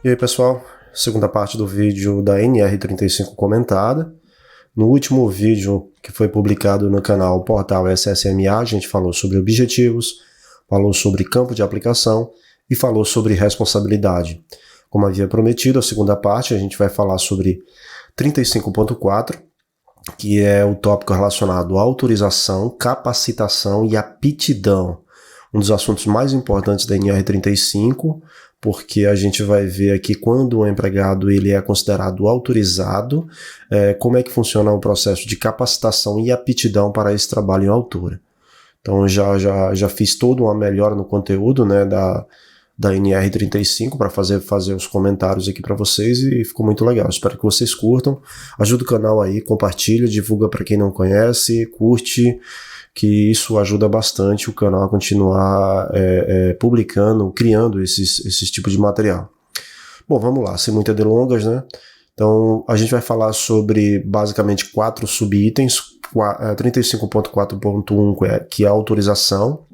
E aí pessoal, segunda parte do vídeo da NR35 comentada. No último vídeo que foi publicado no canal Portal SSMA, a gente falou sobre objetivos, falou sobre campo de aplicação e falou sobre responsabilidade. Como havia prometido, a segunda parte a gente vai falar sobre 35.4, que é o tópico relacionado à autorização, capacitação e aptidão. Um dos assuntos mais importantes da NR35, porque a gente vai ver aqui quando o empregado ele é considerado autorizado, como é que funciona o processo de capacitação e aptidão para esse trabalho em altura. Então já fiz toda uma melhora no conteúdo, né, da NR35 para fazer os comentários aqui para vocês e ficou muito legal. Espero que vocês curtam. Ajuda o canal aí, compartilha, divulga para quem não conhece, curte, que isso ajuda bastante o canal a continuar publicando, criando esses tipos de material. Bom, vamos lá, sem muitas delongas, né? Então, a gente vai falar sobre, basicamente, 4 subitens. 35.4.1, que é a autorização.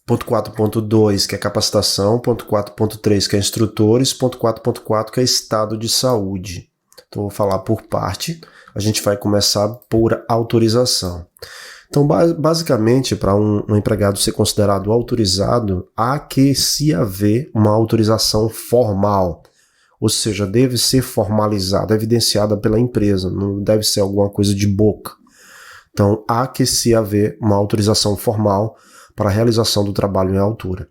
Ponto 4.2, que é capacitação. Ponto 4.3, que é instrutores. Ponto 4.4, que é estado de saúde. Então, vou falar por parte. A gente vai começar por autorização. Então, basicamente, para um empregado ser considerado autorizado, há que se haver uma autorização formal, ou seja, deve ser formalizada, evidenciada pela empresa, não deve ser alguma coisa de boca. Então, há que se haver uma autorização formal para a realização do trabalho em altura.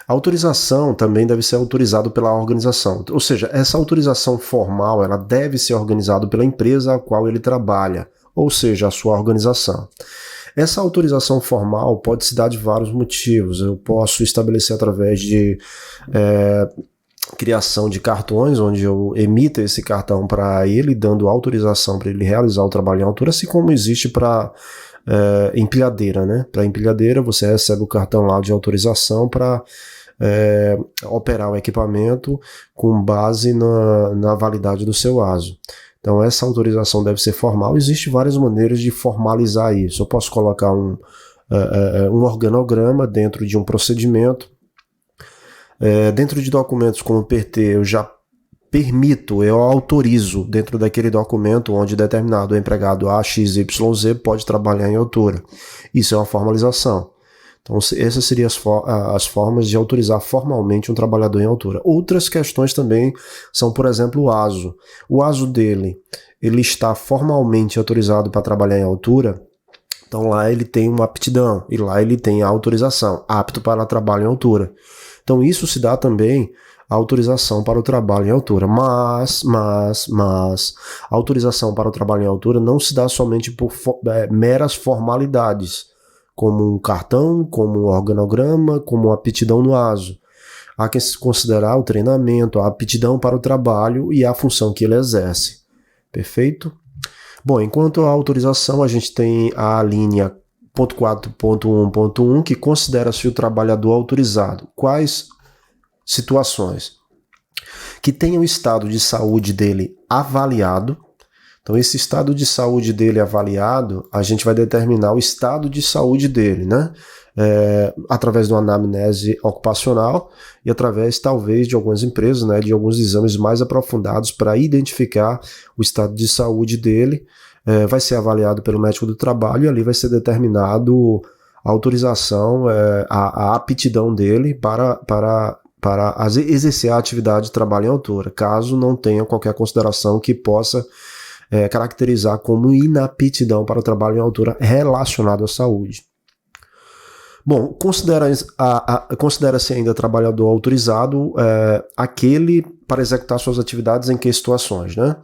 A autorização também deve ser autorizada pela organização, ou seja, essa autorização formal ela deve ser organizada pela empresa a qual ele trabalha, ou seja, a sua organização. Essa autorização formal pode se dar de vários motivos. Eu posso estabelecer através de criação de cartões, onde eu emito esse cartão para ele, dando autorização para ele realizar o trabalho em altura, assim como existe para empilhadeira, né? Para empilhadeira, você recebe o cartão lá de autorização para operar o equipamento com base na validade do seu ASO. Então essa autorização deve ser formal. Existem várias maneiras de formalizar isso. Eu posso colocar um organograma dentro de um procedimento. Dentro de documentos como o PT, eu já eu autorizo dentro daquele documento onde determinado empregado A, X, Y, Z pode trabalhar em altura. Isso é uma formalização. Então, essas seriam as formas de autorizar formalmente um trabalhador em altura. Outras questões também são, por exemplo, o ASO. O ASO dele, ele está formalmente autorizado para trabalhar em altura, então lá ele tem uma aptidão, e lá ele tem a autorização, apto para trabalho em altura. Então isso se dá também a autorização para o trabalho em altura. Mas, a autorização para o trabalho em altura não se dá somente por meras formalidades, como um cartão, como um organograma, como uma aptidão no ASO. Há que considerar o treinamento, a aptidão para o trabalho e a função que ele exerce. Perfeito? Bom, enquanto a autorização, a gente tem a linha 4.1.1, que considera-se o trabalhador autorizado. Quais situações? Que tenha o estado de saúde dele avaliado. Então, esse estado de saúde dele avaliado, a gente vai determinar o estado de saúde dele, né? Através de uma anamnese ocupacional e através, talvez, de algumas empresas, né, de alguns exames mais aprofundados para identificar o estado de saúde dele. Vai ser avaliado pelo médico do trabalho e ali vai ser determinado a autorização, a aptidão dele para exercer a atividade de trabalho em altura, caso não tenha qualquer consideração que possa caracterizar como inaptidão para o trabalho em altura relacionado à saúde. Bom, considera-se ainda trabalhador autorizado aquele para executar suas atividades em que situações, né?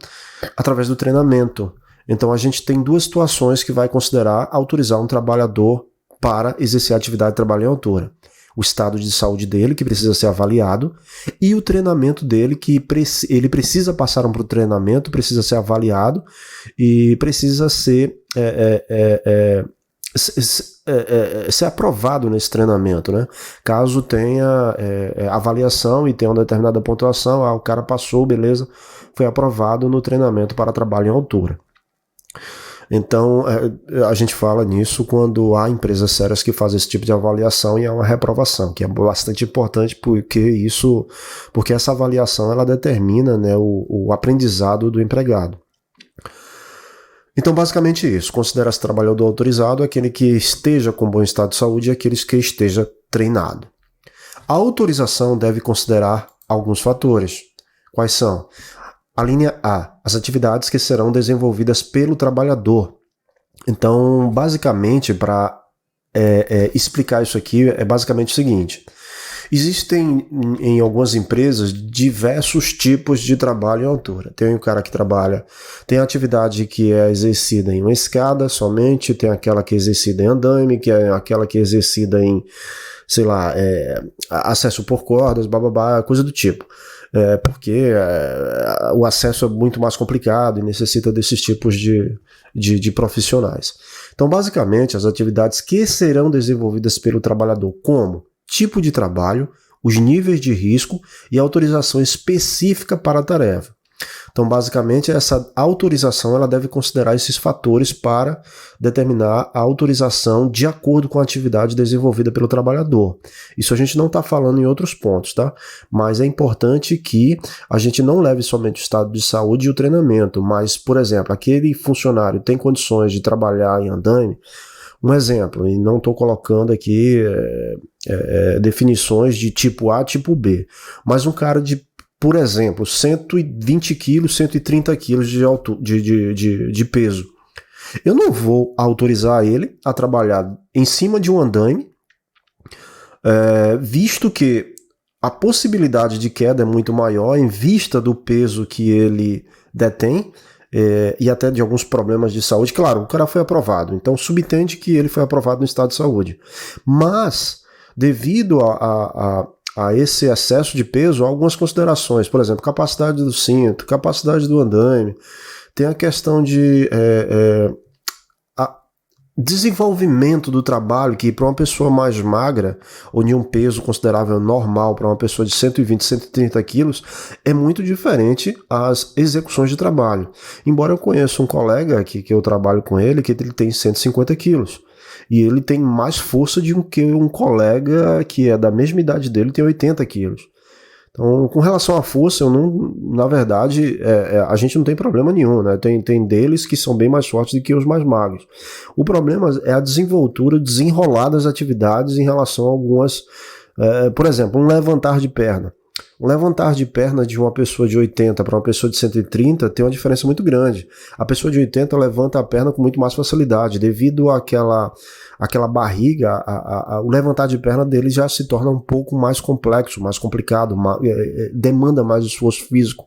Através do treinamento. Então a gente tem duas situações que vai considerar autorizar um trabalhador para exercer a atividade de trabalho em altura. O estado de saúde dele, que precisa ser avaliado, e o treinamento dele, que ele precisa passar por um treinamento, precisa ser avaliado e precisa ser aprovado nesse treinamento, né? Caso tenha avaliação e tenha uma determinada pontuação, o cara passou, beleza, foi aprovado no treinamento para trabalho em altura. Então, a gente fala nisso quando há empresas sérias que fazem esse tipo de avaliação e há uma reprovação, que é bastante importante porque essa avaliação ela determina, né, o aprendizado do empregado. Então, basicamente isso. Considera-se trabalhador autorizado aquele que esteja com bom estado de saúde e aqueles que esteja treinado. A autorização deve considerar alguns fatores. Quais são? A linha A, as atividades que serão desenvolvidas pelo trabalhador. Então, basicamente, para explicar isso aqui, é basicamente o seguinte. Existem em algumas empresas diversos tipos de trabalho em altura. Tem o cara que trabalha, tem a atividade que é exercida em uma escada somente, tem aquela que é exercida em andaime, que é aquela que é exercida em, sei lá, acesso por cordas, bababá, coisa do tipo. Porque o acesso é muito mais complicado e necessita desses tipos de profissionais. Então, basicamente, as atividades que serão desenvolvidas pelo trabalhador, como tipo de trabalho, os níveis de risco e a autorização específica para a tarefa. Então, basicamente, essa autorização ela deve considerar esses fatores para determinar a autorização de acordo com a atividade desenvolvida pelo trabalhador. Isso a gente não está falando em outros pontos, tá? Mas é importante que a gente não leve somente o estado de saúde e o treinamento, mas, por exemplo, aquele funcionário tem condições de trabalhar em andaime. Um exemplo, e não estou colocando aqui definições de tipo A, tipo B, mas um cara de, por exemplo, 120 quilos, 130 quilos de peso. Eu não vou autorizar ele a trabalhar em cima de um andaime, visto que a possibilidade de queda é muito maior em vista do peso que ele detém, e até de alguns problemas de saúde. Claro, o cara foi aprovado, então subentende que ele foi aprovado no estado de saúde. Mas, devido a esse excesso de peso, há algumas considerações. Por exemplo, capacidade do cinto, capacidade do andaime, tem a questão de desenvolvimento do trabalho, que para uma pessoa mais magra ou de um peso considerável normal para uma pessoa de 120, 130 quilos, é muito diferente as execuções de trabalho. Embora eu conheça um colega que eu trabalho com ele, que ele tem 150 quilos. E ele tem mais força do que um colega que é da mesma idade dele, tem 80 quilos. Então, com relação à força, na verdade, a gente não tem problema nenhum, né? Tem deles que são bem mais fortes do que os mais magros. O problema é a desenvoltura, desenrolar das atividades em relação a algumas, por exemplo, um levantar de perna. Um levantar de perna de uma pessoa de 80 para uma pessoa de 130 tem uma diferença muito grande. A pessoa de 80 levanta a perna com muito mais facilidade, devido àquela barriga, o levantar de perna dele já se torna um pouco mais complexo, mais complicado, demanda mais esforço físico.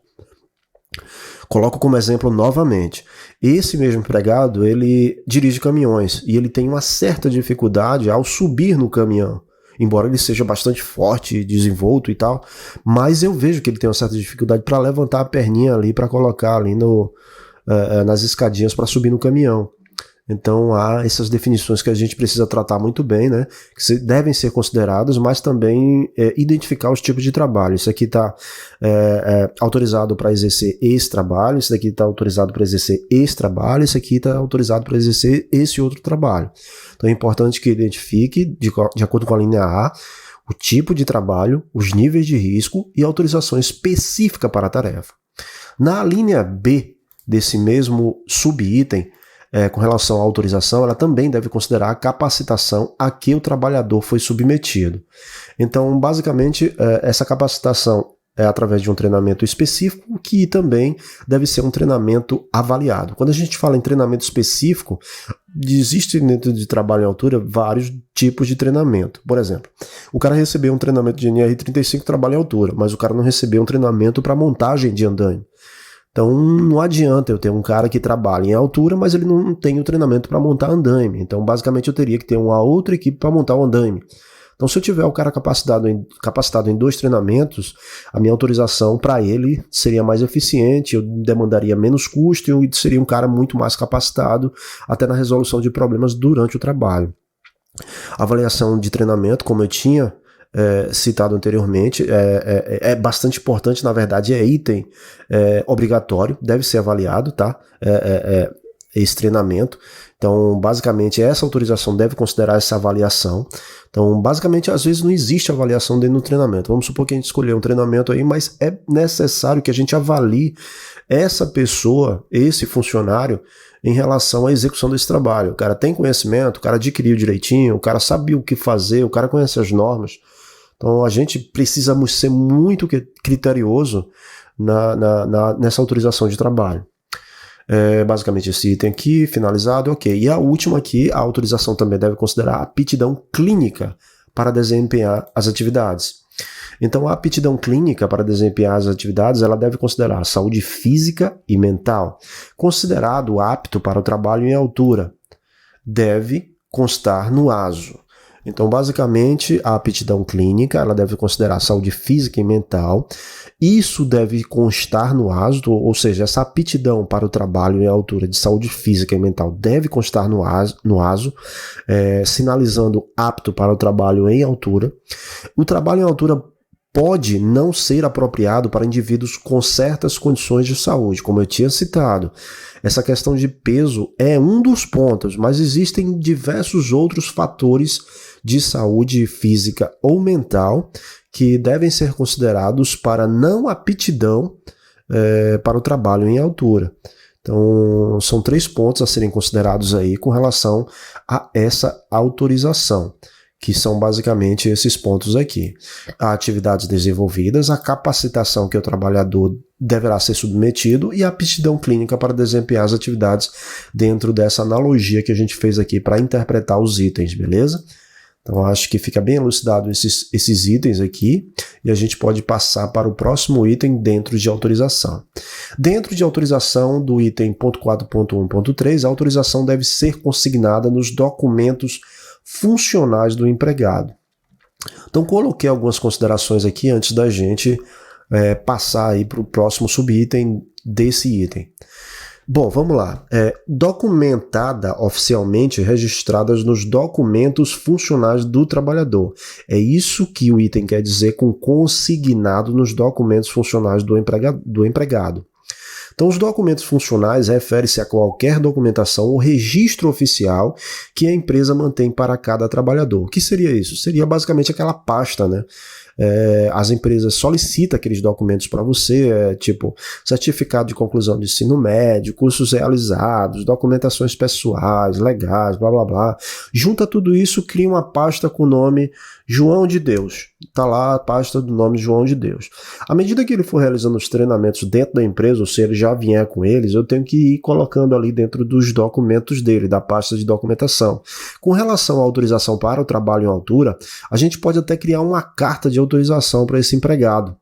Coloco como exemplo novamente, esse mesmo empregado, ele dirige caminhões e ele tem uma certa dificuldade ao subir no caminhão. Embora ele seja bastante forte, desenvolto e tal, mas eu vejo que ele tem uma certa dificuldade para levantar a perninha ali, para colocar ali nas escadinhas para subir no caminhão. Então há essas definições que a gente precisa tratar muito bem, né? Que devem ser consideradas, mas também identificar os tipos de trabalho. Isso aqui está autorizado para exercer esse trabalho, isso daqui está autorizado para exercer esse trabalho, isso aqui está autorizado para exercer esse outro trabalho. Então é importante que identifique, de acordo com a linha A, o tipo de trabalho, os níveis de risco e a autorização específica para a tarefa. Na linha B desse mesmo subitem, com relação à autorização, ela também deve considerar a capacitação a que o trabalhador foi submetido. Então, basicamente, essa capacitação é através de um treinamento específico, que também deve ser um treinamento avaliado. Quando a gente fala em treinamento específico, existe dentro de trabalho em altura vários tipos de treinamento. Por exemplo, o cara recebeu um treinamento de NR35 trabalho em altura, mas o cara não recebeu um treinamento para montagem de andaime. Então não adianta eu ter um cara que trabalha em altura, mas ele não tem o treinamento para montar andaime. Então basicamente eu teria que ter uma outra equipe para montar o andaime. Então se eu tiver o cara capacitado em 2 treinamentos, a minha autorização para ele seria mais eficiente, eu demandaria menos custo e eu seria um cara muito mais capacitado até na resolução de problemas durante o trabalho. A avaliação de treinamento, como eu tinha citado anteriormente, é bastante importante, na verdade é item obrigatório, deve ser avaliado, tá? esse treinamento. Então, basicamente, essa autorização deve considerar essa avaliação. Então, basicamente, às vezes não existe avaliação dentro do treinamento. Vamos supor que a gente escolheu um treinamento aí, mas é necessário que a gente avalie essa pessoa, esse funcionário, em relação à execução desse trabalho. O cara tem conhecimento, o cara adquiriu direitinho, o cara sabe o que fazer, o cara conhece as normas. Então, a gente precisa ser muito criterioso nessa autorização de trabalho. Basicamente esse item aqui, finalizado, ok. E a última aqui, a autorização também deve considerar a aptidão clínica para desempenhar as atividades. Então a aptidão clínica para desempenhar as atividades, ela deve considerar a saúde física e mental. Considerado apto para o trabalho em altura, deve constar no ASO. Então, basicamente, a aptidão clínica, ela deve considerar a saúde física e mental. Isso deve constar no ASO, ou seja, essa aptidão para o trabalho em altura de saúde física e mental deve constar no ASO, sinalizando apto para o trabalho em altura. O trabalho em altura pode não ser apropriado para indivíduos com certas condições de saúde, como eu tinha citado. Essa questão de peso é um dos pontos, mas existem diversos outros fatores de saúde física ou mental que devem ser considerados para não aptidão para o trabalho em altura. Então, são 3 pontos a serem considerados aí com relação a essa autorização, que são basicamente esses pontos aqui. As atividades desenvolvidas, a capacitação que o trabalhador deverá ser submetido e a aptidão clínica para desempenhar as atividades dentro dessa analogia que a gente fez aqui para interpretar os itens, beleza? Então, acho que fica bem elucidado esses itens aqui e a gente pode passar para o próximo item dentro de autorização. Dentro de autorização do item .4.1.3, a autorização deve ser consignada nos documentos funcionais do empregado. Então, coloquei algumas considerações aqui antes da gente passar aí para o próximo subitem desse item. Bom, vamos lá. Documentada oficialmente, registradas nos documentos funcionais do trabalhador. É isso que o item quer dizer com consignado nos documentos funcionais do empregado. Então, os documentos funcionais referem-se a qualquer documentação ou registro oficial que a empresa mantém para cada trabalhador. O que seria isso? Seria basicamente aquela pasta, né? As empresas solicitam aqueles documentos para você, tipo certificado de conclusão de ensino médio, cursos realizados, documentações pessoais, legais, blá blá blá. Junta tudo isso, cria uma pasta com o nome João de Deus. Está lá a pasta do nome João de Deus. À medida que ele for realizando os treinamentos dentro da empresa, ou se ele já vier com eles, eu tenho que ir colocando ali dentro dos documentos dele, da pasta de documentação. Com relação à autorização para o trabalho em altura, a gente pode até criar uma carta de autorização para esse empregado.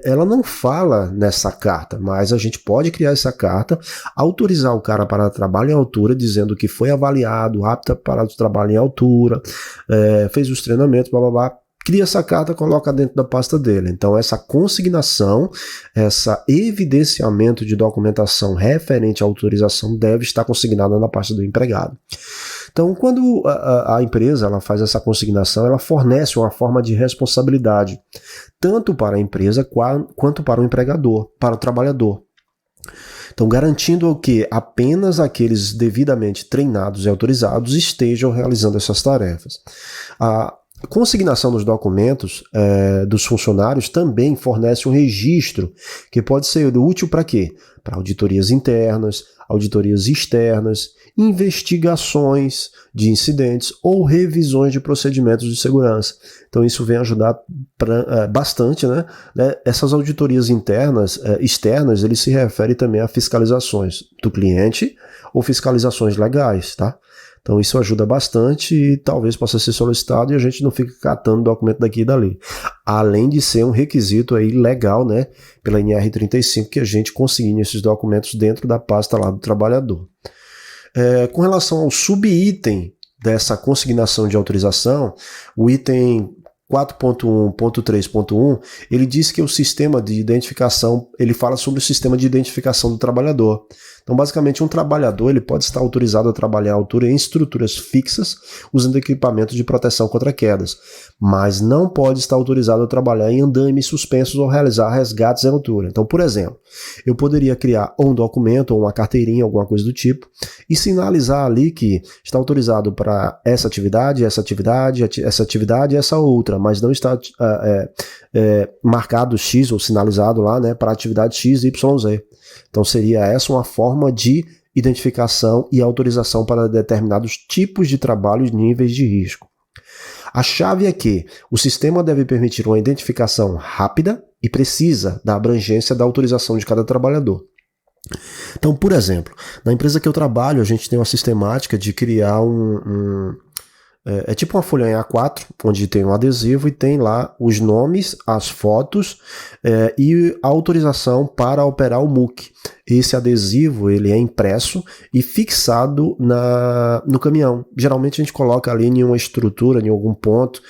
Ela não fala nessa carta, mas a gente pode criar essa carta, autorizar o cara para trabalho em altura, dizendo que foi avaliado, apta para o trabalho em altura, fez os treinamentos, blá blá blá. Cria essa carta, coloca dentro da pasta dele. Então, essa consignação, esse evidenciamento de documentação referente à autorização deve estar consignada na pasta do empregado. Então, quando a empresa ela faz essa consignação, ela fornece uma forma de responsabilidade, tanto para a empresa quanto para o empregador, para o trabalhador. Então, garantindo que apenas aqueles devidamente treinados e autorizados estejam realizando essas tarefas. A consignação dos documentos dos funcionários também fornece um registro que pode ser útil para quê? Para auditorias internas, auditorias externas, investigações de incidentes ou revisões de procedimentos de segurança. Então isso vem ajudar bastante, né? Essas auditorias externas, ele se refere também a fiscalizações do cliente ou fiscalizações legais, tá? Então isso ajuda bastante e talvez possa ser solicitado e a gente não fica catando documento daqui e dali. Além de ser um requisito aí legal, né, pela NR35, que a gente consigne esses documentos dentro da pasta lá do trabalhador. Com relação ao subitem dessa consignação de autorização, o item 4.1.3.1, ele diz que o sistema de identificação, ele fala sobre o sistema de identificação do trabalhador. Então, basicamente, um trabalhador ele pode estar autorizado a trabalhar à altura em estruturas fixas, usando equipamento de proteção contra quedas, mas não pode estar autorizado a trabalhar em andames suspensos ou realizar resgates em altura. Então, por exemplo, eu poderia criar um documento ou uma carteirinha, alguma coisa do tipo, e sinalizar ali que está autorizado para essa atividade, essa atividade, essa atividade e essa outra, mas não está marcado X ou sinalizado lá, né, para atividade X, Y, Z. Então seria essa uma forma de identificação e autorização para determinados tipos de trabalho e níveis de risco. A chave é que o sistema deve permitir uma identificação rápida e precisa da abrangência da autorização de cada trabalhador. Então, por exemplo, na empresa que eu trabalho, a gente tem uma sistemática de criar é tipo uma folha em A4, onde tem um adesivo e tem lá os nomes, as fotos e a autorização para operar o MOOC. Esse adesivo ele é impresso e fixado no caminhão. Geralmente a gente coloca ali em uma estrutura, em algum ponto,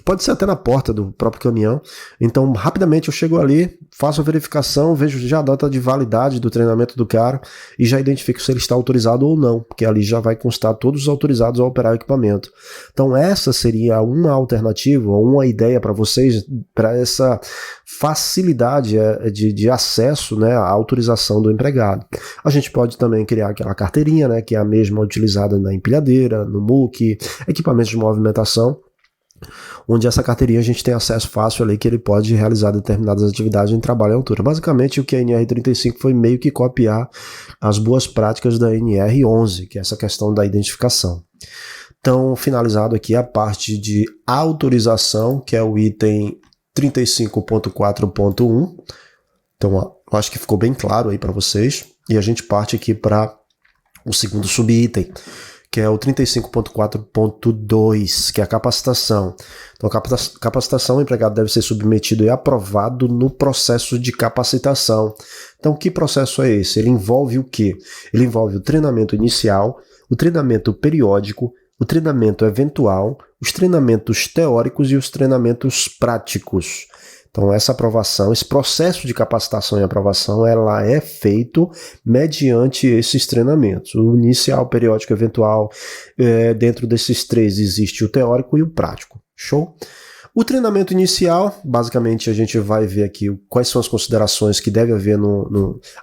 pode ser até na porta do próprio caminhão. Então rapidamente eu chego ali, faço a verificação, vejo já a data de validade do treinamento do cara e já identifico se ele está autorizado ou não, porque ali já vai constar todos os autorizados a operar o equipamento. Então essa seria uma alternativa, uma ideia para vocês, para essa facilidade de acesso, né, à autorização do empregado. A gente pode também criar aquela carteirinha, né, que é a mesma utilizada na empilhadeira, no MOOC, equipamentos de movimentação, onde essa carteirinha a gente tem acesso fácil ali que ele pode realizar determinadas atividades em trabalho à altura. Basicamente o que a NR35 foi meio que copiar as boas práticas da NR11, que é essa questão da identificação. Então, finalizado aqui a parte de autorização, que é o item 35.4.1. Então, eu acho que ficou bem claro aí para vocês. E a gente parte aqui para o segundo subitem, que é o 35.4.2, que é a capacitação. Então, a capacitação, o empregado deve ser submetido e aprovado no processo de capacitação. Então, que processo é esse? Ele envolve o quê? Ele envolve o treinamento inicial, o treinamento periódico, o treinamento eventual, os treinamentos teóricos e os treinamentos práticos. Então essa aprovação, esse processo de capacitação e aprovação, ela é feito mediante esses treinamentos. O inicial, periódico, eventual, dentro desses três existe o teórico e o prático. Show? O treinamento inicial, basicamente a gente vai ver aqui quais são as considerações que deve haver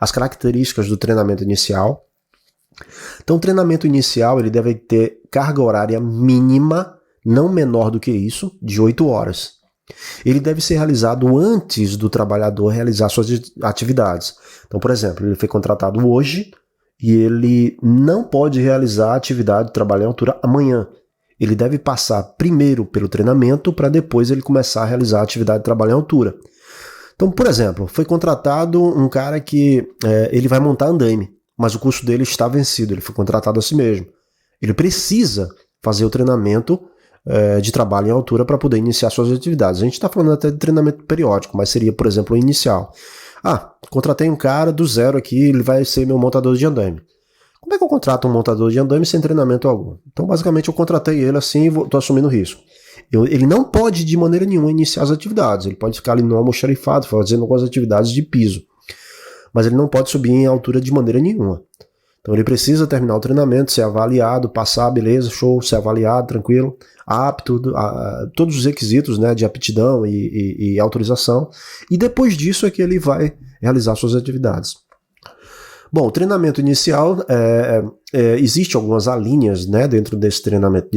as características do treinamento inicial. Então o treinamento inicial ele deve ter carga horária mínima, não menor do que isso, de 8 horas. Ele deve ser realizado antes do trabalhador realizar suas atividades. Então, por exemplo, ele foi contratado hoje e ele não pode realizar a atividade de trabalho em altura amanhã. Ele deve passar primeiro pelo treinamento para depois ele começar a realizar a atividade de trabalho em altura. Então, por exemplo, foi contratado um cara que ele vai montar andaime, mas o curso dele está vencido, ele foi contratado a si mesmo. Ele precisa fazer o treinamento de trabalho em altura para poder iniciar suas atividades. A gente está falando até de treinamento periódico, mas seria, por exemplo, o inicial. Contratei um cara do zero aqui, ele vai ser meu montador de andaime. Como é que eu contrato um montador de andaime sem treinamento algum? Então, basicamente, eu contratei ele assim e estou assumindo risco. Ele não pode, de maneira nenhuma, iniciar as atividades. Ele pode ficar ali no almoxarifado, fazendo algumas atividades de piso. Mas ele não pode subir em altura de maneira nenhuma. Então ele precisa terminar o treinamento, ser avaliado, passar, beleza, show, ser avaliado, tranquilo, apto, todos os requisitos, né, de aptidão e autorização. E depois disso é que ele vai realizar suas atividades. Bom, o treinamento inicial, existe algumas alíneas, né, dentro desse treinamento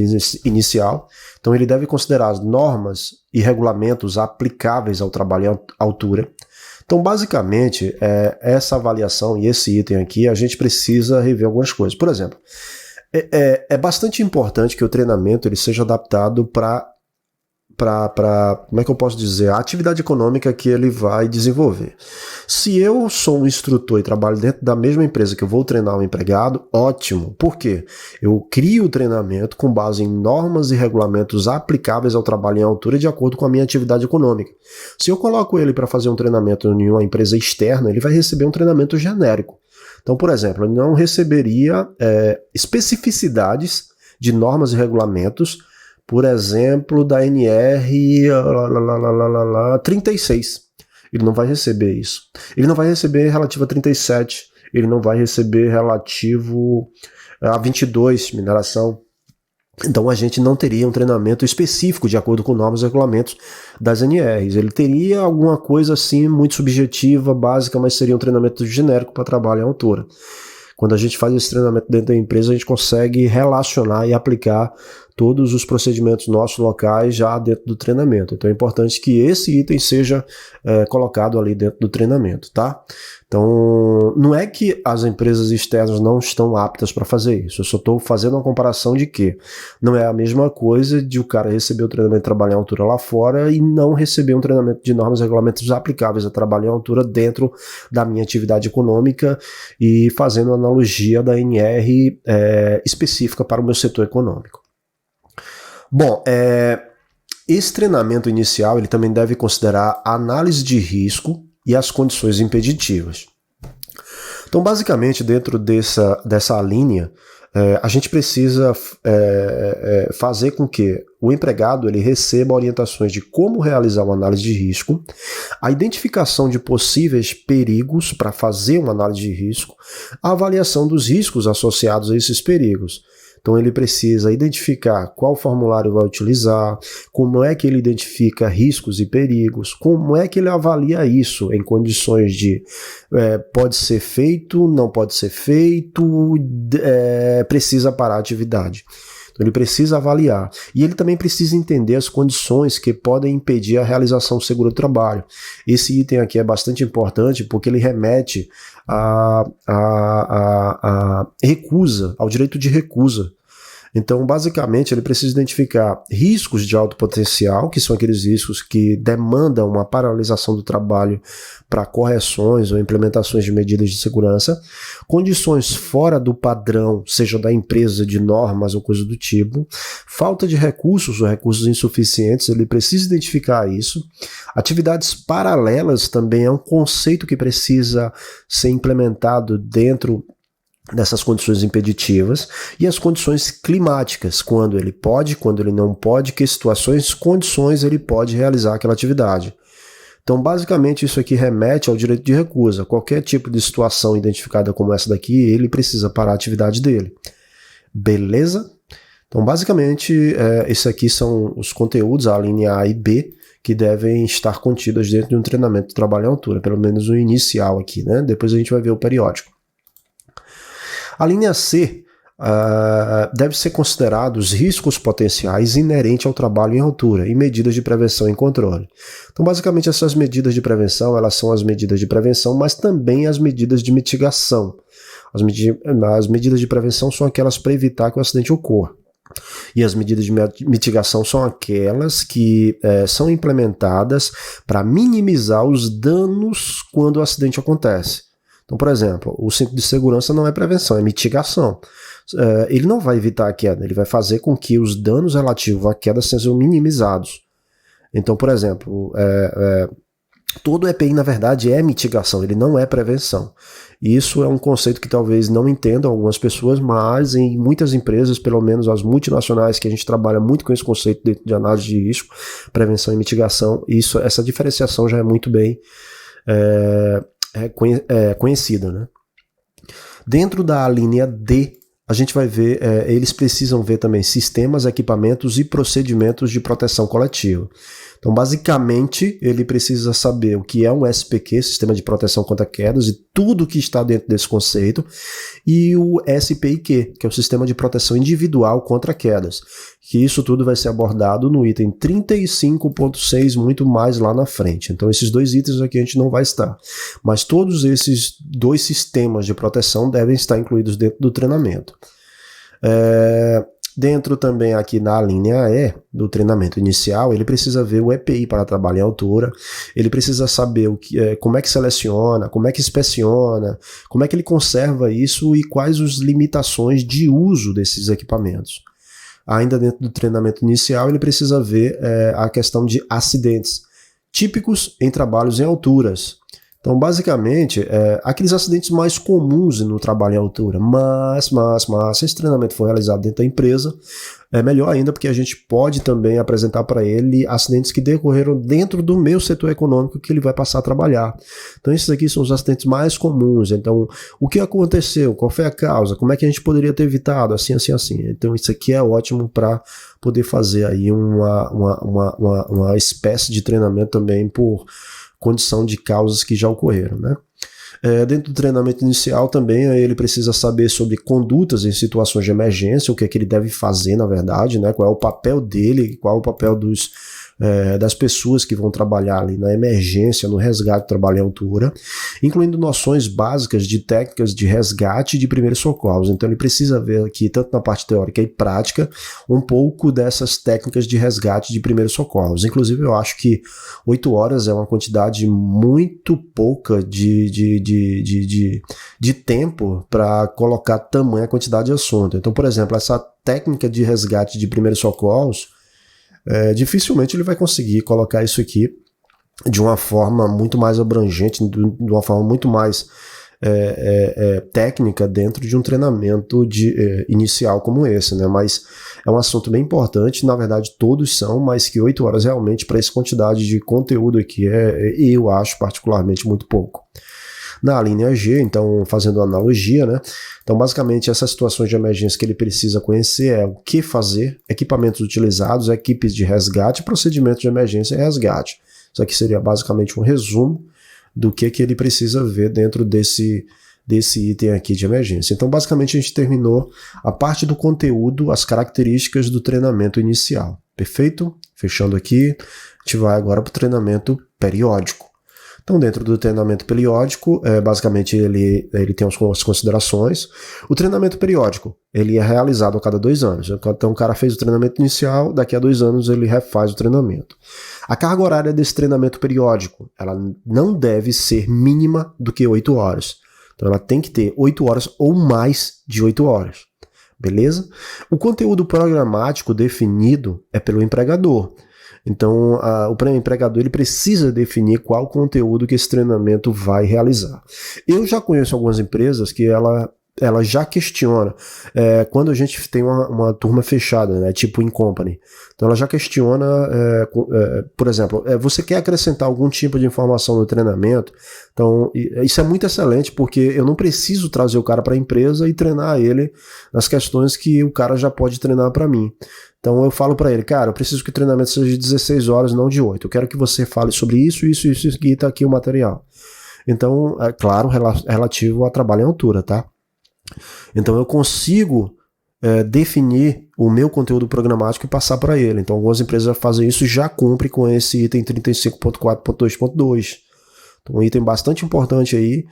inicial. Então ele deve considerar as normas e regulamentos aplicáveis ao trabalho em altura. Então, basicamente, essa avaliação e esse item aqui, a gente precisa rever algumas coisas. Por exemplo, é bastante importante que o treinamento ele seja adaptado para, como é que eu posso dizer, a atividade econômica que ele vai desenvolver. Se eu sou um instrutor e trabalho dentro da mesma empresa que eu vou treinar um empregado, ótimo. Por quê? Eu crio o treinamento com base em normas e regulamentos aplicáveis ao trabalho em altura de acordo com a minha atividade econômica. Se eu coloco ele para fazer um treinamento em uma empresa externa, ele vai receber um treinamento genérico. Então, por exemplo, ele não receberia especificidades de normas e regulamentos, por exemplo, da NR 36. Ele não vai receber isso. Ele não vai receber relativa a 37. ele não vai receber relativo a 22, mineração. Então a gente não teria um treinamento específico de acordo com normas e regulamentos das NRs. Ele teria alguma coisa assim muito subjetiva, básica, mas seria um treinamento genérico para trabalho em altura. Quando a gente faz esse treinamento dentro da empresa, a gente consegue relacionar e aplicar todos os procedimentos nossos locais já dentro do treinamento. Então é importante que esse item seja colocado ali dentro do treinamento, tá? Então, não é que as empresas externas não estão aptas para fazer isso. Eu só estou fazendo uma comparação de que não é a mesma coisa de o cara receber o treinamento de trabalho em altura lá fora e não receber um treinamento de normas e regulamentos aplicáveis a trabalho em altura dentro da minha atividade econômica e fazendo uma analogia da NR específica para o meu setor econômico. Bom, esse treinamento inicial ele também deve considerar a análise de risco e as condições impeditivas. Então, basicamente, dentro dessa linha, a gente precisa fazer com que o empregado ele receba orientações de como realizar uma análise de risco, a identificação de possíveis perigos para fazer uma análise de risco, a avaliação dos riscos associados a esses perigos. Então ele precisa identificar qual formulário vai utilizar, como é que ele identifica riscos e perigos, como é que ele avalia isso em condições de pode ser feito, não pode ser feito, precisa parar a atividade. Então ele precisa avaliar. E ele também precisa entender as condições que podem impedir a realização do seguro do trabalho. Esse item aqui é bastante importante porque ele remete a recusa, ao direito de recusa. Então, basicamente, ele precisa identificar riscos de alto potencial, que são aqueles riscos que demandam uma paralisação do trabalho para correções ou implementações de medidas de segurança, condições fora do padrão, seja da empresa, de normas ou coisa do tipo, falta de recursos ou recursos insuficientes, ele precisa identificar isso. Atividades paralelas também é um conceito que precisa ser implementado dentro dessas condições impeditivas, e as condições climáticas, quando ele pode, quando ele não pode, que situações, condições ele pode realizar aquela atividade. Então, basicamente, isso aqui remete ao direito de recusa. Qualquer tipo de situação identificada como essa daqui, ele precisa parar a atividade dele. Beleza? Então, basicamente, esses aqui são os conteúdos, a linha A e B, que devem estar contidos dentro de um treinamento de trabalho em altura, pelo menos o inicial aqui, né? Depois a gente vai ver o periódico. A linha C deve ser considerado os riscos potenciais inerentes ao trabalho em altura e medidas de prevenção e controle. Então, basicamente, essas medidas de prevenção, elas são as medidas de prevenção, mas também as medidas de mitigação. As medidas de prevenção são aquelas para evitar que o acidente ocorra. E as medidas de mitigação são aquelas que são implementadas para minimizar os danos quando o acidente acontece. Então, por exemplo, o cinto de segurança não é prevenção, é mitigação. Ele não vai evitar a queda, ele vai fazer com que os danos relativos à queda sejam minimizados. Então, por exemplo, todo EPI, na verdade, é mitigação, ele não é prevenção. E isso é um conceito que talvez não entendam algumas pessoas, mas em muitas empresas, pelo menos as multinacionais, que a gente trabalha muito com esse conceito de análise de risco, prevenção e mitigação, essa diferenciação já é muito bem conhecida, né? Dentro da linha D, a gente vai ver, eles precisam ver também sistemas, equipamentos e procedimentos de proteção coletiva. Então, basicamente, ele precisa saber o que é um SPQ, Sistema de Proteção contra Quedas, e tudo que está dentro desse conceito, e o SPIQ, que é o Sistema de Proteção Individual contra Quedas, que isso tudo vai ser abordado no item 35.6, muito mais lá na frente. Então, esses dois itens aqui a gente não vai estar. Mas todos esses dois sistemas de proteção devem estar incluídos dentro do treinamento. Dentro também aqui na linha E do treinamento inicial, ele precisa ver o EPI para trabalho em altura, ele precisa saber como é que seleciona, como é que inspeciona, como é que ele conserva isso e quais as limitações de uso desses equipamentos. Ainda dentro do treinamento inicial, ele precisa ver a questão de acidentes típicos em trabalhos em alturas. Então, basicamente, aqueles acidentes mais comuns no trabalho em altura, mas se esse treinamento for realizado dentro da empresa, É melhor ainda porque a gente pode também apresentar para ele acidentes que decorreram dentro do meu setor econômico que ele vai passar a trabalhar. Então esses aqui são os acidentes mais comuns. Então o que aconteceu? Qual foi a causa? Como é que a gente poderia ter evitado? Assim. Então isso aqui é ótimo para poder fazer aí uma espécie de treinamento também por condição de causas que já ocorreram, né? Dentro do treinamento inicial também ele precisa saber sobre condutas em situações de emergência, o que é que ele deve fazer na verdade, né? Qual é o papel dele, qual é o papel das pessoas que vão trabalhar ali na emergência, no resgate, trabalho em altura, incluindo noções básicas de técnicas de resgate e de primeiros socorros. Então ele precisa ver aqui, tanto na parte teórica e prática, um pouco dessas técnicas de resgate de primeiros socorros. Inclusive eu acho que 8 horas é uma quantidade muito pouca de tempo para colocar tamanha quantidade de assunto. Então, por exemplo, essa técnica de resgate de primeiros socorros, dificilmente ele vai conseguir colocar isso aqui de uma forma muito mais abrangente, de uma forma muito mais técnica dentro de um treinamento inicial como esse, né? Mas é um assunto bem importante, na verdade todos são, mas que 8 horas realmente para essa quantidade de conteúdo aqui eu acho particularmente muito pouco. Na linha G, então fazendo analogia, né? Então basicamente essas situações de emergência que ele precisa conhecer é o que fazer, equipamentos utilizados, equipes de resgate, procedimentos de emergência e resgate. Isso aqui seria basicamente um resumo do que ele precisa ver dentro desse item aqui de emergência. Então basicamente a gente terminou a parte do conteúdo, as características do treinamento inicial. Perfeito? Fechando aqui, a gente vai agora para o treinamento periódico. Então, dentro do treinamento periódico, basicamente ele tem as considerações. O treinamento periódico, ele é realizado a cada 2 anos. Então, o cara fez o treinamento inicial, daqui a 2 anos ele refaz o treinamento. A carga horária desse treinamento periódico, ela não deve ser mínima do que 8 horas. Então, ela tem que ter 8 horas ou mais de 8 horas. Beleza? O conteúdo programático definido é pelo empregador. Então, o empregador ele precisa definir qual conteúdo que esse treinamento vai realizar. Eu já conheço algumas empresas que ela já questiona quando a gente tem uma turma fechada, né, tipo in company. Então ela já questiona, por exemplo, você quer acrescentar algum tipo de informação no treinamento? Então isso é muito excelente porque eu não preciso trazer o cara para a empresa e treinar ele nas questões que o cara já pode treinar para mim. Então eu falo para ele, cara, eu preciso que o treinamento seja de 16 horas, não de 8. Eu quero que você fale sobre isso e tá aqui o material. Então, é claro, relativo a trabalho em altura, tá? Então eu consigo definir o meu conteúdo programático e passar para ele. Então algumas empresas já fazem isso e já cumprem com esse item 35.4.2.2. Então um item bastante importante aí,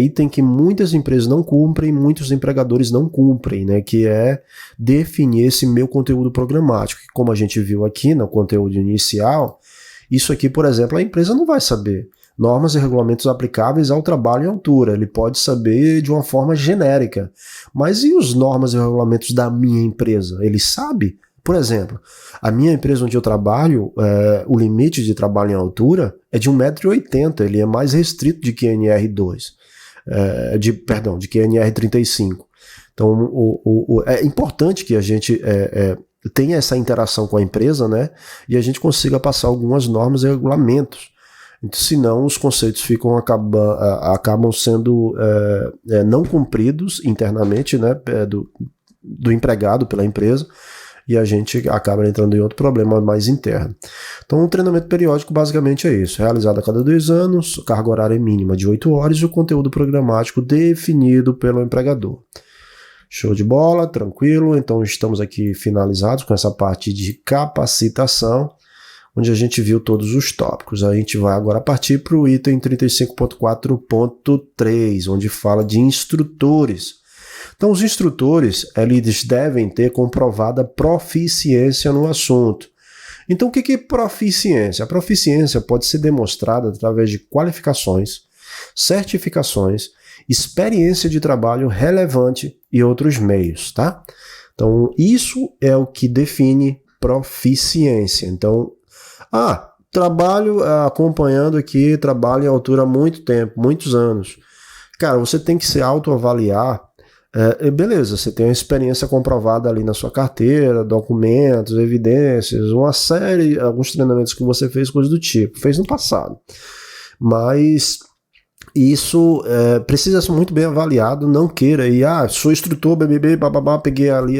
item que muitas empresas não cumprem, muitos empregadores não cumprem, né, que é definir esse meu conteúdo programático. Que como a gente viu aqui no conteúdo inicial, isso aqui, por exemplo, a empresa não vai saber. Normas e regulamentos aplicáveis ao trabalho em altura. Ele pode saber de uma forma genérica. Mas e os normas e regulamentos da minha empresa? Ele sabe? Por exemplo, a minha empresa onde eu trabalho, o limite de trabalho em altura é de 1,80 m. Ele é mais restrito de que NR2. De que NR35. Então, é importante que a gente tenha essa interação com a empresa, né? E a gente consiga passar algumas normas e regulamentos. Senão os conceitos acabam sendo não cumpridos internamente, né, do empregado pela empresa, e a gente acaba entrando em outro problema mais interno. Então o treinamento periódico basicamente é isso, realizado a cada 2 anos, carga horária mínima de 8 horas e o conteúdo programático definido pelo empregador. Show de bola, tranquilo, então estamos aqui finalizados com essa parte de capacitação, onde a gente viu todos os tópicos. A gente vai agora partir para o item 35.4.3, onde fala de instrutores. Então, os instrutores, eles devem ter comprovada proficiência no assunto. Então, o que é proficiência? A proficiência pode ser demonstrada através de qualificações, certificações, experiência de trabalho relevante e outros meios, tá? Então, isso é o que define proficiência. Então, trabalho acompanhando aqui, trabalho em altura há muito tempo, muitos anos. Cara, você tem que se autoavaliar Beleza, você tem uma experiência comprovada ali na sua carteira, documentos, evidências, uma série, alguns treinamentos que você fez, coisas do tipo, fez no passado. Mas isso precisa ser muito bem avaliado, não queira ir, sou instrutor, BBB, bababá, peguei ali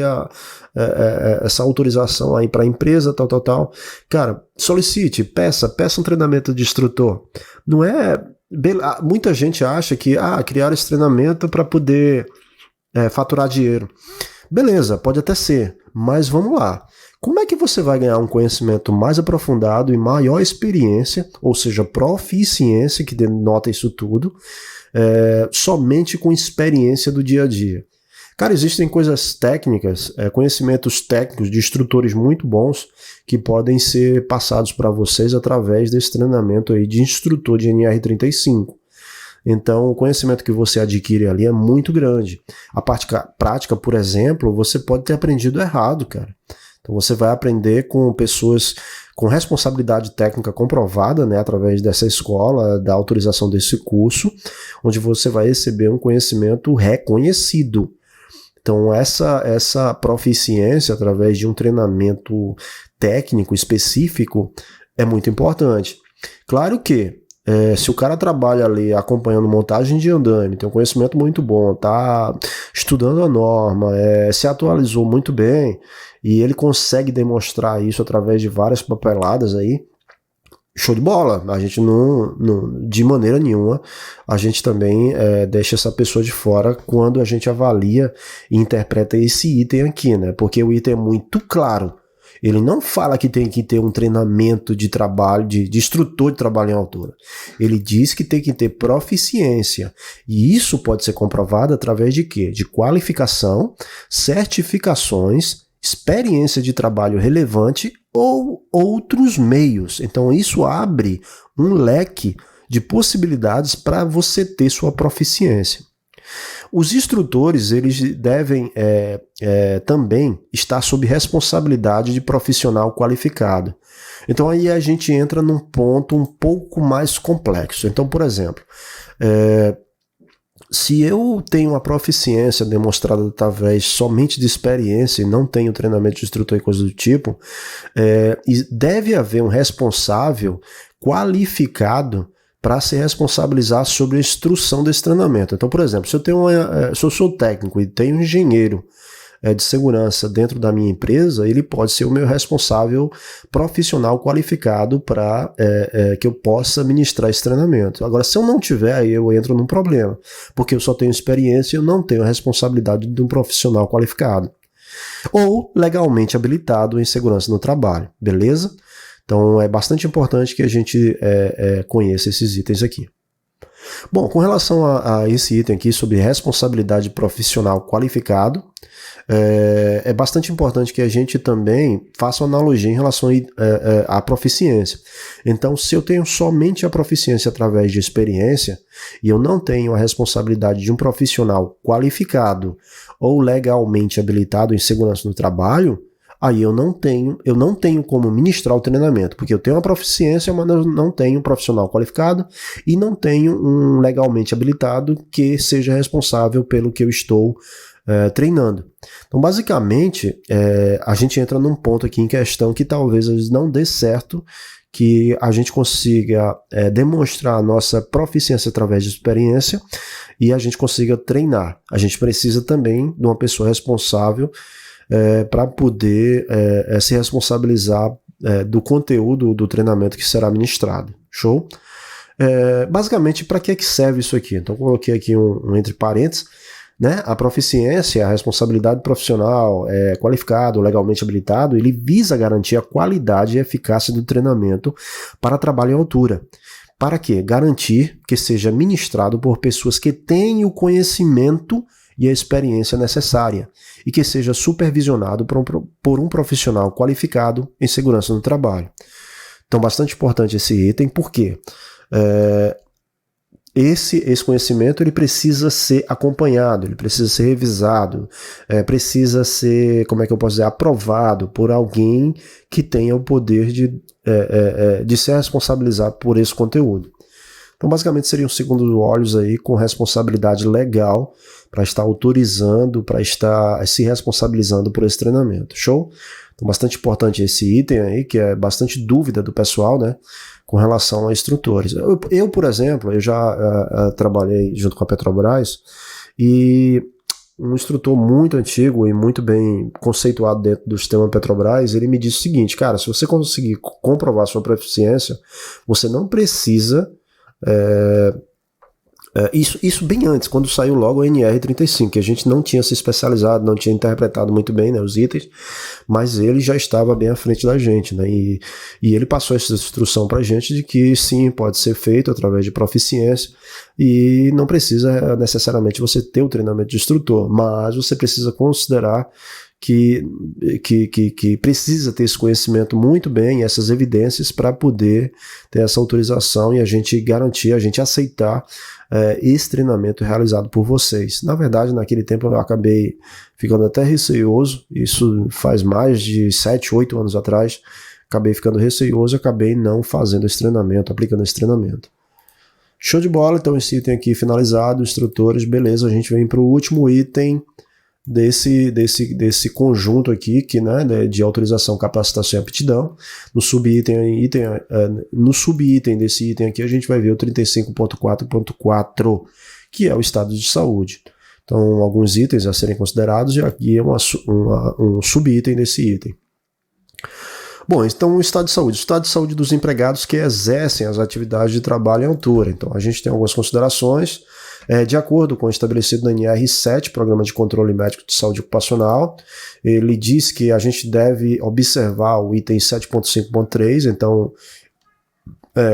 essa autorização aí para a empresa, tal. Cara, solicite, peça um treinamento de instrutor. Não é... Muita gente acha que criar esse treinamento para poder faturar dinheiro. Beleza, pode até ser, mas vamos lá. Como é que você vai ganhar um conhecimento mais aprofundado e maior experiência, ou seja, proficiência, que denota isso tudo, somente com experiência do dia a dia? Cara, existem coisas técnicas, conhecimentos técnicos de instrutores muito bons que podem ser passados para vocês através desse treinamento aí de instrutor de NR35. Então, o conhecimento que você adquire ali é muito grande. A parte prática, por exemplo, você pode ter aprendido errado, cara. Então, você vai aprender com pessoas com responsabilidade técnica comprovada, né, através dessa escola, da autorização desse curso, onde você vai receber um conhecimento reconhecido. Então, essa proficiência, através de um treinamento técnico específico, é muito importante. Claro que, se o cara trabalha ali acompanhando montagem de andaime, tem um conhecimento muito bom, tá estudando a norma, se atualizou muito bem, e ele consegue demonstrar isso através de várias papeladas aí, show de bola. A gente não de maneira nenhuma, a gente também deixa essa pessoa de fora quando a gente avalia e interpreta esse item aqui, né? Porque o item é muito claro. Ele não fala que tem que ter um treinamento de trabalho, de instrutor de trabalho em altura. Ele diz que tem que ter proficiência. E isso pode ser comprovado através de quê? De qualificação, certificações, experiência de trabalho relevante ou outros meios. Então isso abre um leque de possibilidades para você ter sua proficiência. Os instrutores, eles devem também estar sob responsabilidade de profissional qualificado. Então aí a gente entra num ponto um pouco mais complexo. Então, por exemplo, se eu tenho uma proficiência demonstrada através somente de experiência e não tenho treinamento de instrutor e coisas do tipo, deve haver um responsável qualificado para se responsabilizar sobre a instrução desse treinamento. Então, por exemplo, se eu sou técnico e tenho um engenheiro de segurança dentro da minha empresa, ele pode ser o meu responsável profissional qualificado para que eu possa ministrar esse treinamento. Agora, se eu não tiver, aí eu entro num problema, porque eu só tenho experiência e eu não tenho a responsabilidade de um profissional qualificado. Ou legalmente habilitado em segurança no trabalho, beleza? Então é bastante importante que a gente conheça esses itens aqui. Bom, com relação a esse item aqui sobre responsabilidade profissional qualificado, é bastante importante que a gente também faça uma analogia em relação à proficiência. Então, se eu tenho somente a proficiência através de experiência e eu não tenho a responsabilidade de um profissional qualificado ou legalmente habilitado em segurança no trabalho, aí eu não tenho como ministrar o treinamento, porque eu tenho uma proficiência, mas eu não tenho um profissional qualificado e não tenho um legalmente habilitado que seja responsável pelo que eu estou treinando. Então, basicamente, a gente entra num ponto aqui em questão que talvez não dê certo, que a gente consiga demonstrar a nossa proficiência através de experiência e a gente consiga treinar. A gente precisa também de uma pessoa responsável para poder se responsabilizar do conteúdo do treinamento que será ministrado. Show? Basicamente, para que serve isso aqui? Então, coloquei aqui um entre parênteses, né? A proficiência, a responsabilidade profissional qualificado, legalmente habilitado, ele visa garantir a qualidade e eficácia do treinamento para trabalho em altura. Para quê? Garantir que seja ministrado por pessoas que têm o conhecimento e a experiência necessária e que seja supervisionado por um profissional qualificado em segurança no trabalho. Então, bastante importante esse item, porque esse conhecimento ele precisa ser acompanhado, ele precisa ser revisado, precisa ser, aprovado por alguém que tenha o poder de se responsabilizar por esse conteúdo. Então, basicamente, seria um segundo olhos aí com responsabilidade legal para estar autorizando, para estar se responsabilizando por esse treinamento. Show? Então, bastante importante esse item aí, que é bastante dúvida do pessoal, né, com relação a instrutores. Eu por exemplo, eu já trabalhei junto com a Petrobras e um instrutor muito antigo e muito bem conceituado dentro do sistema Petrobras, ele me disse o seguinte, cara, se você conseguir comprovar sua proficiência, você não precisa... Isso bem antes, quando saiu logo o NR35, que a gente não tinha se especializado, não tinha interpretado muito bem, né, os itens, mas ele já estava bem à frente da gente, né, e ele passou essa instrução para a gente de que sim, pode ser feito através de proficiência e não precisa necessariamente você ter o treinamento de instrutor, mas você precisa considerar que precisa ter esse conhecimento muito bem, essas evidências para poder ter essa autorização e a gente garantir, a gente aceitar esse treinamento realizado por vocês. Na verdade, naquele tempo eu acabei ficando até receoso, isso faz mais de 7, 8 anos atrás, acabei ficando receoso e acabei não fazendo esse treinamento, aplicando esse treinamento. Show de bola, então esse item aqui finalizado, instrutores, beleza, a gente vem para o último item desse conjunto aqui, que, né, de autorização, capacitação e aptidão. No subitem desse item aqui a gente vai ver o 35.4.4, que é o estado de saúde. Então, alguns itens a serem considerados, e aqui é um subitem desse item. Bom, então o estado de saúde. O estado de saúde dos empregados que exercem as atividades de trabalho em altura. Então, a gente tem algumas considerações. De acordo com o estabelecido no NR7, Programa de Controle Médico de Saúde Ocupacional, ele diz que a gente deve observar o item 7.5.3, então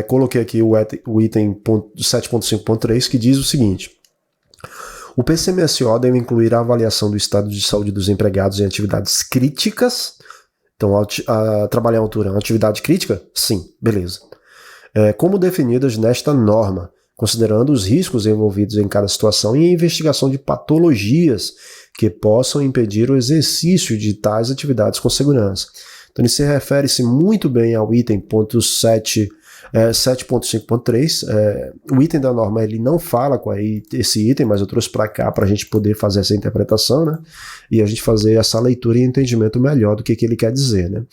coloquei aqui o item 7.5.3, que diz o seguinte: o PCMSO deve incluir a avaliação do estado de saúde dos empregados em atividades críticas. Então, trabalhar em altura é uma atividade crítica? Sim, beleza. Como definidas nesta norma, considerando os riscos envolvidos em cada situação e a investigação de patologias que possam impedir o exercício de tais atividades com segurança. Então, ele se refere-se muito bem ao item 7.5.3. O item da norma ele não fala qual é esse item, mas eu trouxe para cá para a gente poder fazer essa interpretação, né? E a gente fazer essa leitura e entendimento melhor do que ele quer dizer, né?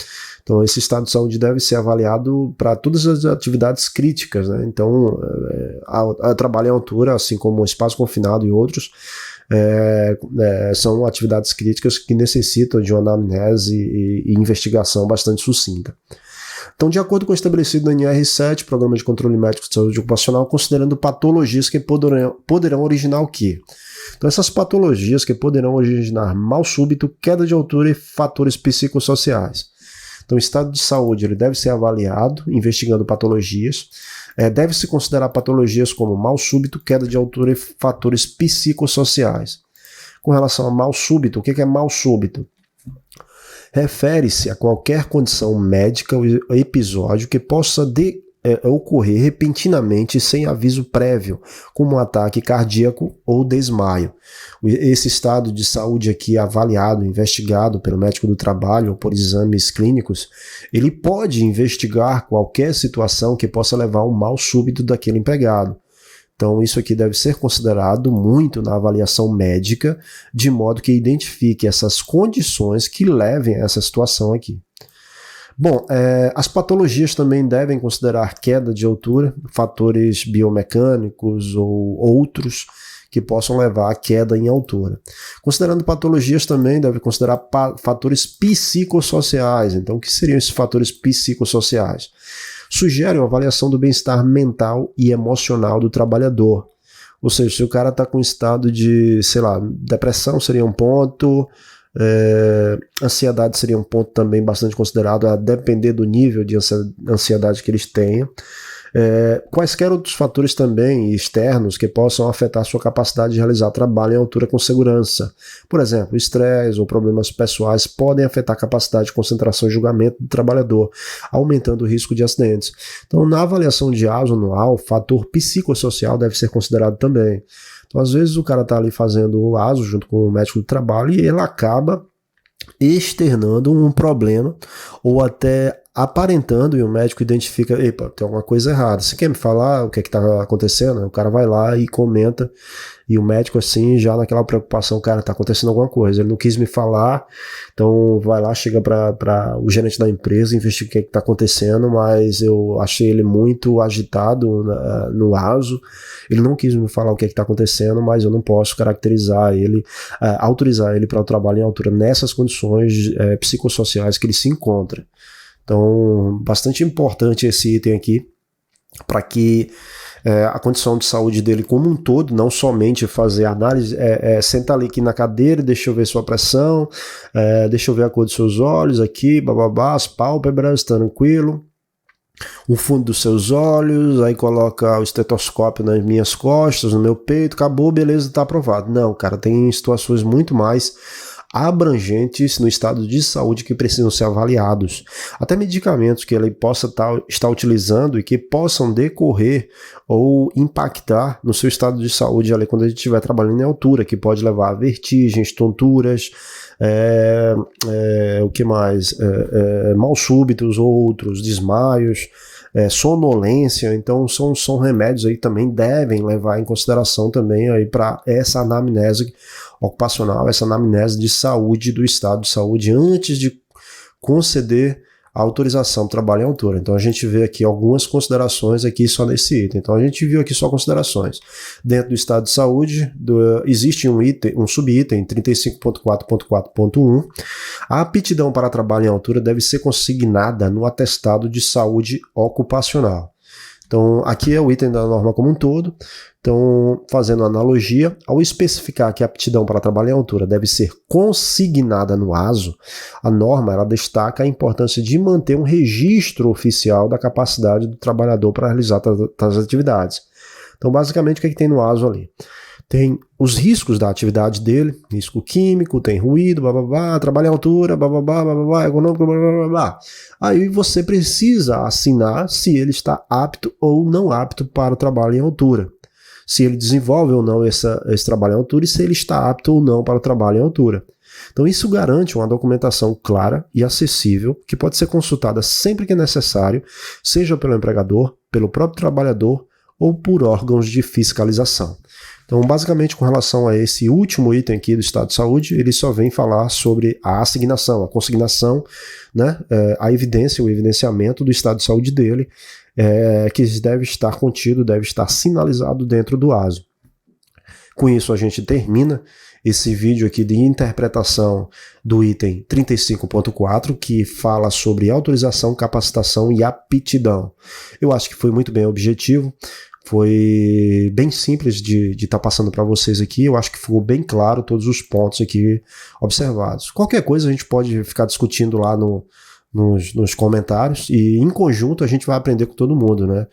Então, esse estado de saúde deve ser avaliado para todas as atividades críticas, né? Então, a trabalho em altura, assim como o espaço confinado e outros, são atividades críticas que necessitam de uma anamnese e investigação bastante sucinta. Então, de acordo com o estabelecido no NR7, Programa de Controle Médico de Saúde Ocupacional, considerando patologias que poderão originar o quê? Então, essas patologias que poderão originar mal súbito, queda de altura e fatores psicossociais. Então, o estado de saúde ele deve ser avaliado, investigando patologias. Deve-se considerar patologias como mal súbito, queda de altura e fatores psicossociais. Com relação a mal súbito, o que é mal súbito? Refere-se a qualquer condição médica ou episódio que possa ocorrer repentinamente sem aviso prévio, como um ataque cardíaco ou desmaio. Esse estado de saúde aqui avaliado, investigado pelo médico do trabalho ou por exames clínicos, ele pode investigar qualquer situação que possa levar ao mal súbito daquele empregado. Então, isso aqui deve ser considerado muito na avaliação médica, de modo que identifique essas condições que levem a essa situação aqui. Bom, as patologias também devem considerar queda de altura, fatores biomecânicos ou outros que possam levar à queda em altura. Considerando patologias também deve considerar fatores psicossociais. Então, o que seriam esses fatores psicossociais? Sugere uma avaliação do bem-estar mental e emocional do trabalhador. Ou seja, se o cara está com estado de, sei lá, depressão seria um ponto, ansiedade seria um ponto também bastante considerado, a depender do nível de ansiedade que eles tenham. Quaisquer outros fatores também externos que possam afetar sua capacidade de realizar trabalho em altura com segurança. Por exemplo, estresse ou problemas pessoais podem afetar a capacidade de concentração e julgamento do trabalhador, aumentando o risco de acidentes. Então, na avaliação de ASO anual, o fator psicossocial deve ser considerado também. Então, às vezes o cara está ali fazendo o ASO junto com o médico do trabalho e ele acaba externando um problema ou até aparentando, e o médico identifica, epa, tem alguma coisa errada, você quer me falar o que está acontecendo? O cara vai lá e comenta, e o médico assim, já naquela preocupação, cara, tá acontecendo alguma coisa, ele não quis me falar, então vai lá, chega para o gerente da empresa, investiga o que está acontecendo, mas eu achei ele muito agitado no ASO, ele não quis me falar o que está acontecendo, mas eu não posso caracterizar ele, autorizar ele para o trabalho em altura nessas condições psicossociais que ele se encontra. Então, bastante importante esse item aqui, para que a condição de saúde dele como um todo, não somente fazer análise, senta ali aqui na cadeira, deixa eu ver sua pressão, deixa eu ver a cor dos seus olhos aqui, bababá, as pálpebras, tranquilo, o fundo dos seus olhos, aí coloca o estetoscópio nas minhas costas, no meu peito, acabou, beleza, tá aprovado. Não, cara, tem situações muito mais abrangentes no estado de saúde que precisam ser avaliados. Até medicamentos que ele possa estar utilizando e que possam decorrer ou impactar no seu estado de saúde ali quando ele estiver trabalhando em altura, que pode levar a vertigens, tonturas, o que mais? Mal súbitos, outros, desmaios, sonolência. Então são remédios aí que também devem levar em consideração também aí para essa anamnese ocupacional, essa anamnese de saúde do estado de saúde antes de conceder a autorização para trabalho em altura. Então a gente vê aqui algumas considerações aqui só nesse item. Então a gente viu aqui só considerações. Dentro do estado de saúde existe um subitem 35.4.4.1. A aptidão para trabalho em altura deve ser consignada no atestado de saúde ocupacional. Então, aqui é o item da norma como um todo. Então, fazendo analogia, ao especificar que a aptidão para trabalho em altura deve ser consignada no ASO, a norma ela destaca a importância de manter um registro oficial da capacidade do trabalhador para realizar tais atividades. Então, basicamente, o que tem no ASO ali? Tem os riscos da atividade dele, risco químico, tem ruído, bababá, trabalho em altura, bababá, bababá, econômico, bababá. Aí você precisa assinar se ele está apto ou não apto para o trabalho em altura. Se ele desenvolve ou não esse trabalho em altura e se ele está apto ou não para o trabalho em altura. Então isso garante uma documentação clara e acessível que pode ser consultada sempre que é necessário, seja pelo empregador, pelo próprio trabalhador ou por órgãos de fiscalização. Então, basicamente, com relação a esse último item aqui do estado de saúde, ele só vem falar sobre a assignação, a consignação, né, a evidência, o evidenciamento do estado de saúde dele, que deve estar contido, deve estar sinalizado dentro do ASO. Com isso, a gente termina esse vídeo aqui de interpretação do item 35.4, que fala sobre autorização, capacitação e aptidão. Eu acho que foi muito bem objetivo. Foi bem simples de estar passando para vocês aqui. Eu acho que ficou bem claro todos os pontos aqui observados. Qualquer coisa a gente pode ficar discutindo lá nos comentários e em conjunto a gente vai aprender com todo mundo, né?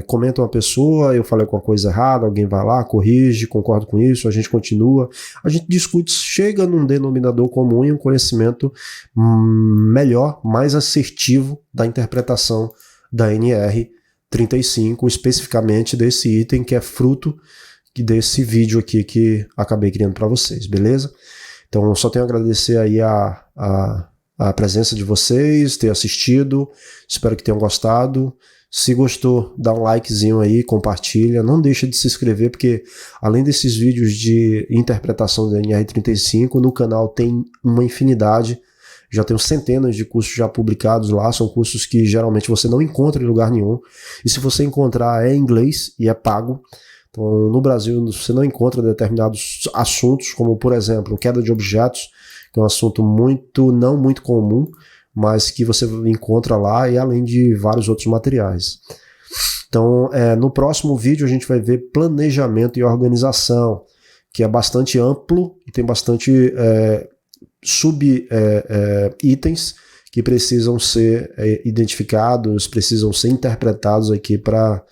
Comenta uma pessoa, eu falei com uma coisa errada, alguém vai lá, corrige, concordo com isso, a gente continua, a gente discute, chega num denominador comum e um conhecimento melhor, mais assertivo da interpretação da NR 35, especificamente desse item que é fruto desse vídeo aqui que acabei criando para vocês, beleza? Então eu só tenho a agradecer aí a presença de vocês, ter assistido, espero que tenham gostado. Se gostou, dá um likezinho aí, compartilha, não deixa de se inscrever, porque além desses vídeos de interpretação da NR35, no canal tem uma infinidade. Já tenho centenas de cursos já publicados lá, são cursos que geralmente você não encontra em lugar nenhum, e se você encontrar é em inglês e é pago. Então no Brasil você não encontra determinados assuntos, como por exemplo, queda de objetos, que é um assunto não muito comum, mas que você encontra lá, e além de vários outros materiais. Então no próximo vídeo a gente vai ver planejamento e organização, que é bastante amplo e tem bastante itens que precisam ser identificados, precisam ser interpretados aqui para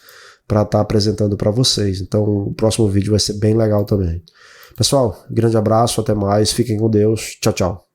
estar apresentando para vocês. Então o próximo vídeo vai ser bem legal também. Pessoal, grande abraço, até mais, fiquem com Deus, tchau, tchau.